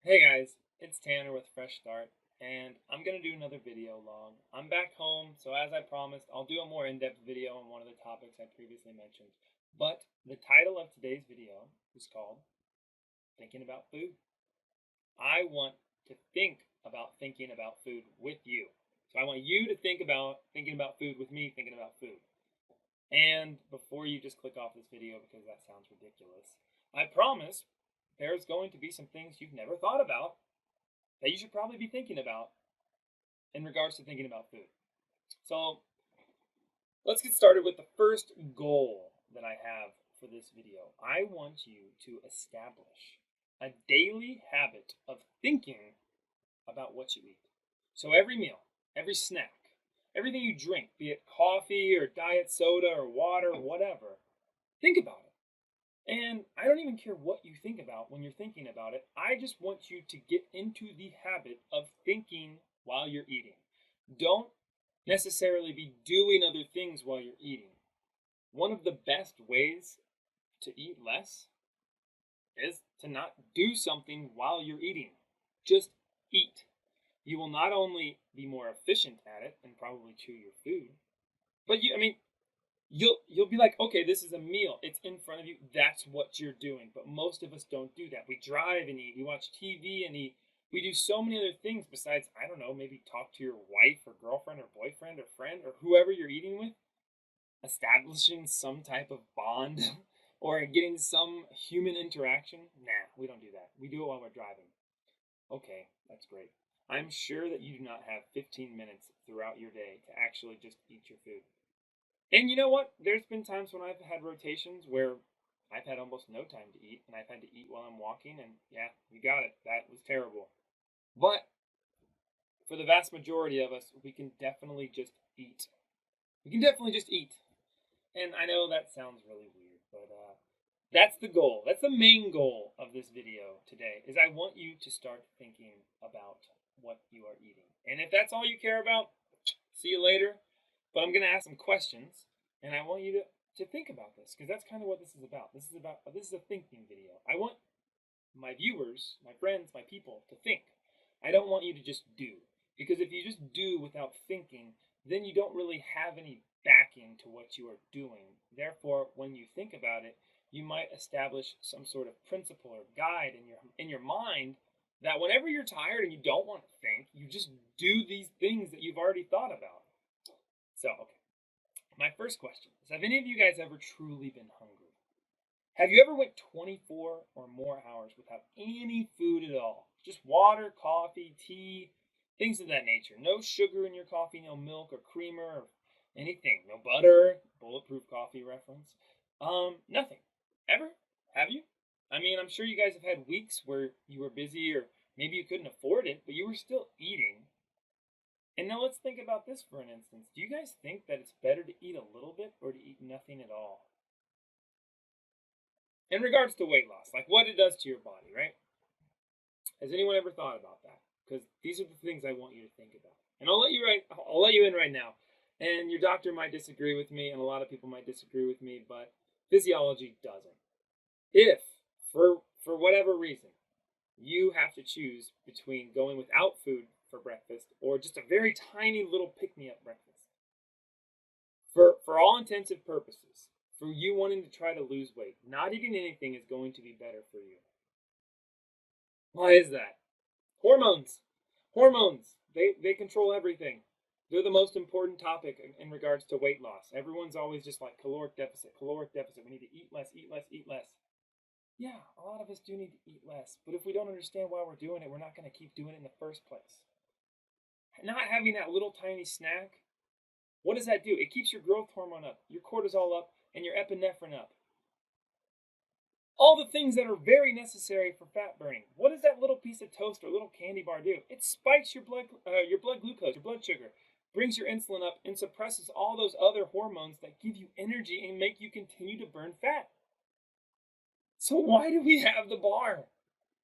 Hey guys, it's Tanner with Fresh Start, and I'm going to do another video log. I'm back home, so as I promised, I'll do a more in-depth video on one of the topics I previously mentioned. But the title of today's video is called Thinking About Food. I want to think about thinking about food with you. So I want you to think about thinking about food with me thinking about food. And before you just click off this video because that sounds ridiculous, I promise there's going to be some things you've never thought about that you should probably be thinking about in regards to thinking about food. So let's get started with the first goal that I have for this video. I want you to establish a daily habit of thinking about what you eat. So every meal, every snack, everything you drink, be it coffee or diet soda or water or whatever, think about it. And I don't even care what you think about when you're thinking about it. I just want you to get into the habit of thinking while you're eating. Don't necessarily be doing other things while you're eating. One of the best ways to eat less is to not do something while you're eating. Just eat. You will not only be more efficient at it and probably chew your food, but you'll be like, okay, this is a meal. It's in front of you. That's what you're doing. But most of us don't do that. We drive and eat. We watch TV and eat. We do so many other things besides, I don't know, maybe talk to your wife or girlfriend or boyfriend or friend or whoever you're eating with, establishing some type of bond or getting some human interaction. Nah, we don't do that. We do it while we're driving. Okay, that's great. I'm sure that you do not have 15 minutes throughout your day to actually just eat your food. And you know what? There's been times when I've had rotations where I've had almost no time to eat, and I've had to eat while I'm walking, and yeah, you got it. That was terrible. But for the vast majority of us, we can definitely just eat. We can definitely just eat. And I know that sounds really weird, but that's the goal. That's the main goal of this video today. Is I want you to start thinking about what you are eating. And if that's all you care about, see you later. But I'm going to ask some questions, and I want you to think about this because that's kind of what this is about. This is a thinking video. I want my viewers, my friends, my people to think. I don't want you to just do because if you just do without thinking, then you don't really have any backing to what you are doing. Therefore, when you think about it, you might establish some sort of principle or guide in your mind that whenever you're tired and you don't want to think, you just do these things that you've already thought about. So, okay. My first question is, have any of you guys ever truly been hungry? Have you ever went 24 or more hours without any food at all? Just water, coffee, tea, things of that nature. No sugar in your coffee, no milk or creamer or anything. No butter, bulletproof coffee reference. Nothing. Ever? Have you? I mean, I'm sure you guys have had weeks where you were busy or maybe you couldn't afford it, but you were still eating. And now let's think about this for an instance. Do you guys think that it's better to eat a little bit or to eat nothing at all? In regards to weight loss, like what it does to your body, right? Has anyone ever thought about that? Because these are the things I want you to think about. And I'll let you in right now. And your doctor might disagree with me, and a lot of people might disagree with me, but physiology doesn't. If for whatever reason you have to choose between going without food for breakfast or just a very tiny little pick me up breakfast, for all intensive purposes, for you wanting to try to lose weight, not eating anything is going to be better for you. Why is that? Hormones. Hormones. They control everything. They're the most important topic in regards to weight loss. Everyone's always just like caloric deficit, caloric deficit. We need to eat less, eat less, eat less. Yeah, a lot of us do need to eat less, but if we don't understand why we're doing it, we're not going to keep doing it in the first place. Not having that little tiny snack, what does that do? It keeps your growth hormone up, your cortisol up, and your epinephrine up. All the things that are very necessary for fat burning. What does that little piece of toast or little candy bar do? It spikes your blood glucose, your blood sugar, brings your insulin up, and suppresses all those other hormones that give you energy and make you continue to burn fat. So why do we have the bar?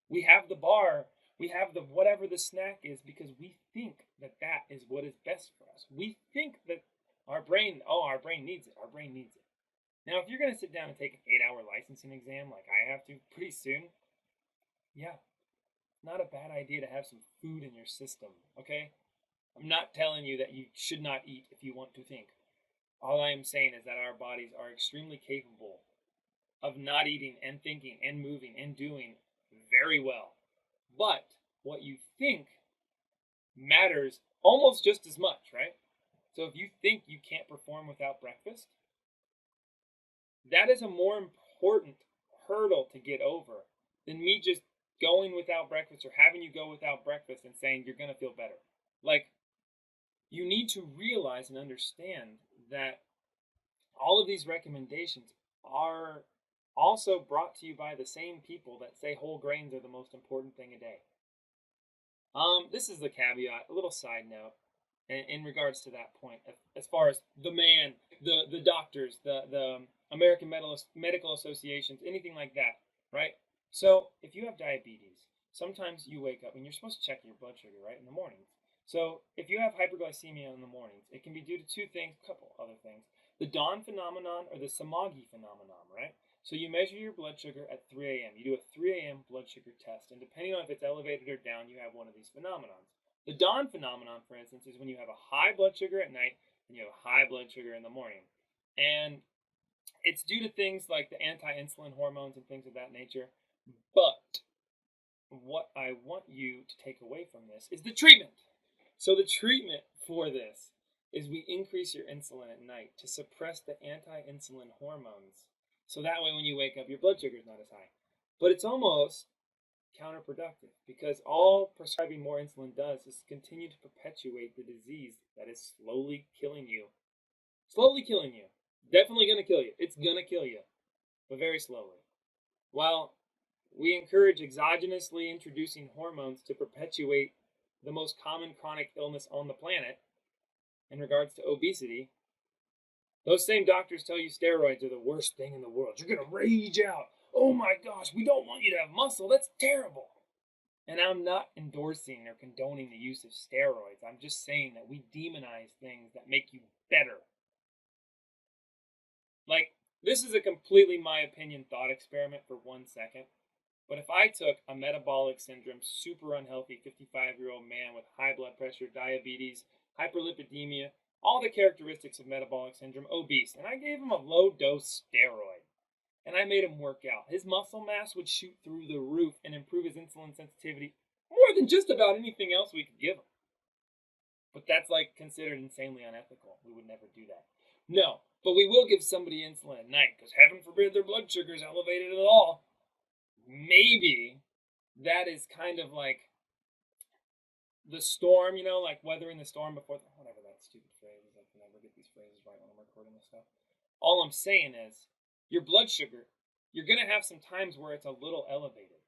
We have the bar. We have the whatever the snack is because we think that that is what is best for us. We think that our brain needs it. Our brain needs it. Now, if you're going to sit down and take an 8-hour licensing exam like I have to pretty soon, yeah, not a bad idea to have some food in your system, okay? I'm not telling you that you should not eat if you want to think. All I am saying is that our bodies are extremely capable of not eating and thinking and moving and doing very well. But what you think matters almost just as much, right? So if you think you can't perform without breakfast, that is a more important hurdle to get over than me just going without breakfast or having you go without breakfast and saying you're going to feel better. Like, you need to realize and understand that all of these recommendations are also brought to you by the same people that say whole grains are the most important thing a day. This is the caveat, a little side note in regards to that point, as far as the man, the doctors, the American Medical Associations, anything like that, right? So if you have diabetes, sometimes you wake up and you're supposed to check your blood sugar, right, in the mornings. So if you have hyperglycemia in the mornings, it can be due to two things, a couple other things. The dawn phenomenon or the Samagi phenomenon, right? So you measure your blood sugar at 3 a.m. You do a 3 a.m. blood sugar test, and depending on if it's elevated or down, you have one of these phenomenons. The dawn phenomenon, for instance, is when you have a high blood sugar at night and you have a high blood sugar in the morning. And it's due to things like the anti-insulin hormones and things of that nature. But what I want you to take away from this is the treatment. So the treatment for this is we increase your insulin at night to suppress the anti-insulin hormones. So that way when you wake up, your blood sugar is not as high. But it's almost counterproductive because all prescribing more insulin does is continue to perpetuate the disease that is slowly killing you. Slowly killing you. Definitely going to kill you. It's going to kill you, but very slowly. While we encourage exogenously introducing hormones to perpetuate the most common chronic illness on the planet in regards to obesity, those same doctors tell you steroids are the worst thing in the world. You're going to rage out. Oh my gosh, we don't want you to have muscle. That's terrible. And I'm not endorsing or condoning the use of steroids. I'm just saying that we demonize things that make you better. Like, this is a completely my opinion thought experiment for 1 second. But if I took a metabolic syndrome, super unhealthy 55-year-old man with high blood pressure, diabetes, hyperlipidemia, all the characteristics of metabolic syndrome, obese, and I gave him a low-dose steroid, and I made him work out, his muscle mass would shoot through the roof and improve his insulin sensitivity more than just about anything else we could give him. But that's like considered insanely unethical. We would never do that. No, but we will give somebody insulin at night because heaven forbid their blood sugar is elevated at all. Maybe that is kind of like the storm, you know, like weathering the storm before whatever that stupid phrase is. I can never get these phrases right when I'm recording this stuff. All I'm saying is your blood sugar, you're going to have some times where it's a little elevated.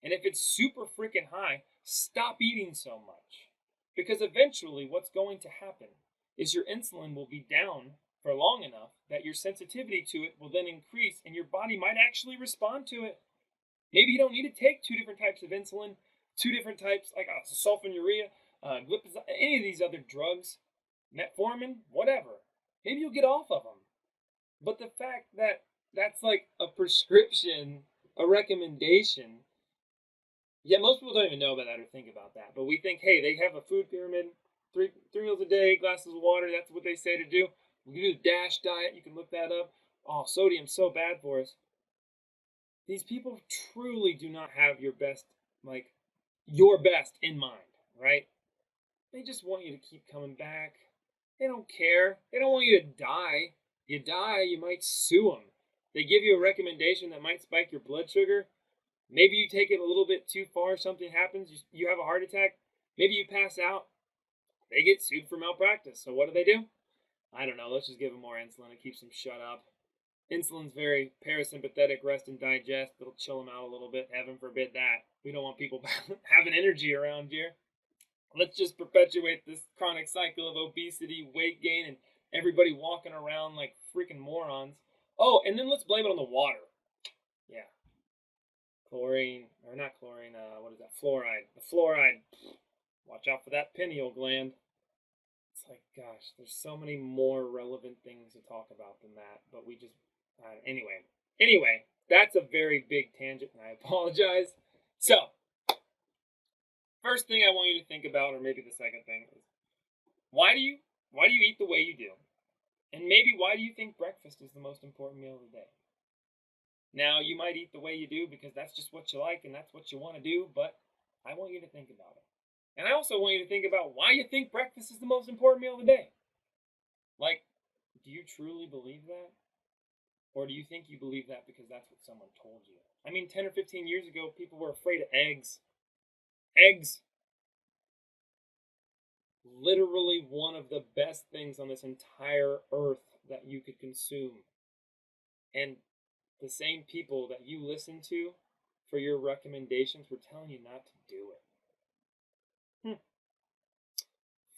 And if it's super freaking high, stop eating so much. Because eventually what's going to happen is your insulin will be down for long enough that your sensitivity to it will then increase and your body might actually respond to it. Maybe you don't need to take 2 different types of insulin, 2 different types, like sulfonylurea, any of these other drugs, metformin, whatever. Maybe you'll get off of them. But the fact that that's like a prescription, a recommendation, yeah, most people don't even know about that or think about that. But we think, hey, they have a food pyramid, three meals a day, glasses of water, that's what they say to do. We can do the DASH diet, you can look that up. Oh, sodium's so bad for us. These people truly do not have your best in mind, right? They just want you to keep coming back. They don't care. They don't want you to die. You die, you might sue them. They give you a recommendation that might spike your blood sugar. Maybe you take it a little bit too far, something happens, you have a heart attack. Maybe you pass out. They get sued for malpractice. So what do? I don't know. Let's just give them more insulin. It keeps them shut up. Insulin's very parasympathetic, rest and digest. It'll chill them out a little bit. Heaven forbid that. We don't want people having energy around here. Let's just perpetuate this chronic cycle of obesity, weight gain, and everybody walking around like freaking morons. Oh, and then let's blame it on the water. Yeah. Chlorine, or not chlorine, what is that? Fluoride. The fluoride. Watch out for that pineal gland. It's like, gosh, there's so many more relevant things to talk about than that, but we just, anyway, that's a very big tangent, and I apologize. So, First thing I want you to think about, or maybe the second thing, is why do you why do you eat the way you do? And maybe why do you think breakfast is the most important meal of the day? Now, you might eat the way you do because that's just what you like and that's what you want to do, but I want you to think about it. And I also want you to think about why you think breakfast is the most important meal of the day. Like, do you truly believe that? Or do you think you believe that because that's what someone told you? I mean, 10 or 15 years ago, people were afraid of eggs. Eggs, literally one of the best things on this entire earth that you could consume. And the same people that you listen to for your recommendations were telling you not to do it.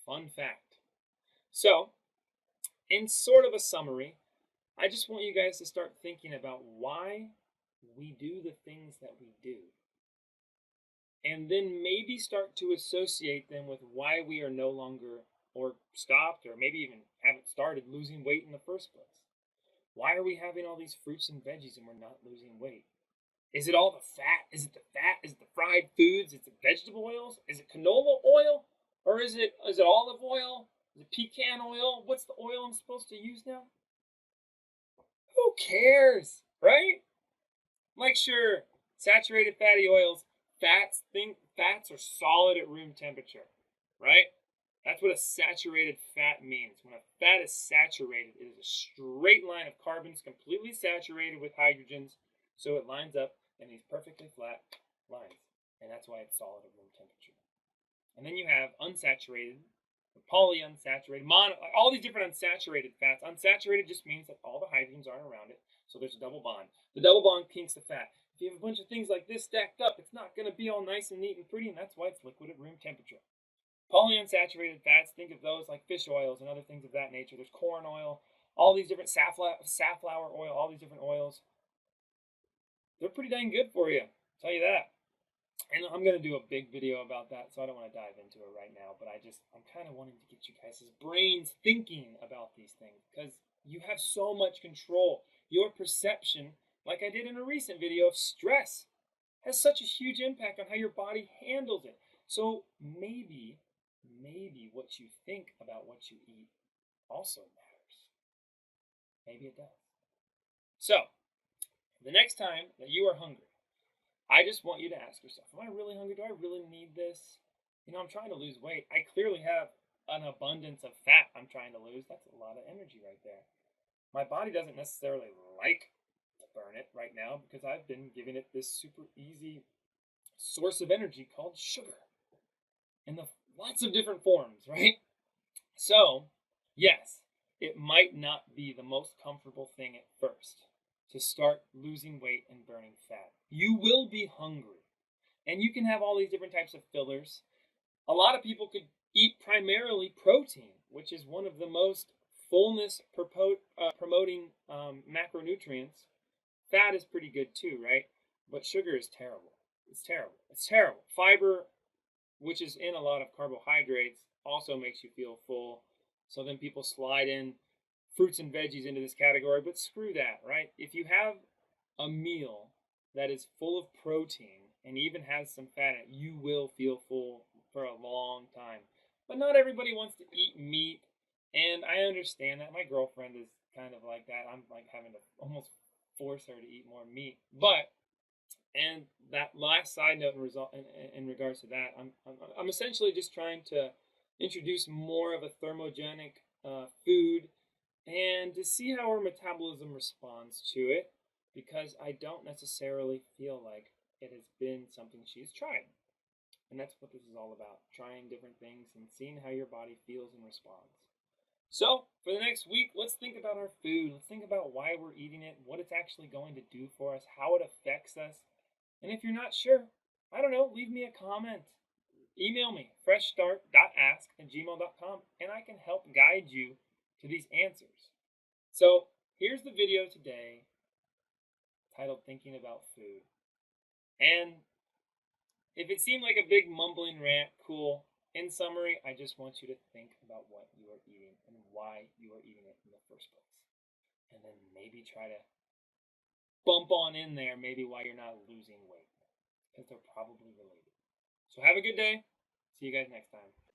Fun fact. So, in sort of a summary, I just want you guys to start thinking about why we do the things that we do. And then maybe start to associate them with why we are no longer, or stopped, or maybe even haven't started losing weight in the first place. Why are we having all these fruits and veggies and we're not losing weight? Is it all the fat? Is it the fat? Is it the fried foods? Is it vegetable oils? Is it canola oil? Or is it olive oil? Is it pecan oil? What's the oil I'm supposed to use now? Who cares, right? Like, sure, saturated fatty oils, fats are solid at room temperature, right? That's what a saturated fat means. When a fat is saturated, it is a straight line of carbons completely saturated with hydrogens, so it lines up in these perfectly flat lines. And that's why it's solid at room temperature. And then you have unsaturated, polyunsaturated, all these different unsaturated fats. Unsaturated just means that all the hydrogens aren't around it, so there's a double bond. The double bond kinks the fat. If you have a bunch of things like this stacked up, it's not going to be all nice and neat and pretty, and that's why it's liquid at room temperature. Polyunsaturated fats, think of those like fish oils and other things of that nature. There's corn oil, all these different safflower oil, all these different oils. They're pretty dang good for you, I'll tell you that. And I'm going to do a big video about that, so I don't want to dive into it right now, but I'm kind of wanting to get you guys' brains thinking about these things because you have so much control. Your perception, like I did in a recent video of stress, has such a huge impact on how your body handles it. So maybe what you think about what you eat also matters. Maybe it does. So, the next time that you are hungry, I just want you to ask yourself, am I really hungry? Do I really need this? I'm trying to lose weight. I clearly have an abundance of fat I'm trying to lose. That's a lot of energy right there. My body doesn't necessarily like to burn it right now because I've been giving it this super easy source of energy called sugar in lots of different forms, right? So, yes, it might not be the most comfortable thing at first to start losing weight and burning fat. You will be hungry. And you can have all these different types of fillers. A lot of people could eat primarily protein, which is one of the most fullness promoting macronutrients. Fat is pretty good too, right? But sugar is terrible. It's terrible. It's terrible. Fiber, which is in a lot of carbohydrates, also makes you feel full. So then people slide in fruits and veggies into this category, but screw that, right? If you have a meal that is full of protein and even has some fat in it, you will feel full for a long time. But not everybody wants to eat meat, and I understand that. My girlfriend is kind of like that. I'm like having to almost force her to eat more meat. But and that last side note in regards to that, I'm essentially just trying to introduce more of a thermogenic food and to see how her metabolism responds to it because I don't necessarily feel like it has been something she's tried. And that's what this is all about, trying different things and seeing how your body feels and responds. So, for the next week, let's think about our food. Let's think about why we're eating it, what it's actually going to do for us, how it affects us. And if you're not sure, I don't know, leave me a comment. Email me, freshstart.ask@gmail.com, and I can help guide you to these answers. So, here's the video today titled Thinking About Food. And if it seemed like a big mumbling rant, cool. In summary, I just want you to think about what you are eating and why you are eating it in the first place. And then maybe try to bump on in there maybe why you're not losing weight, because they're probably related. So have a good day. See you guys next time.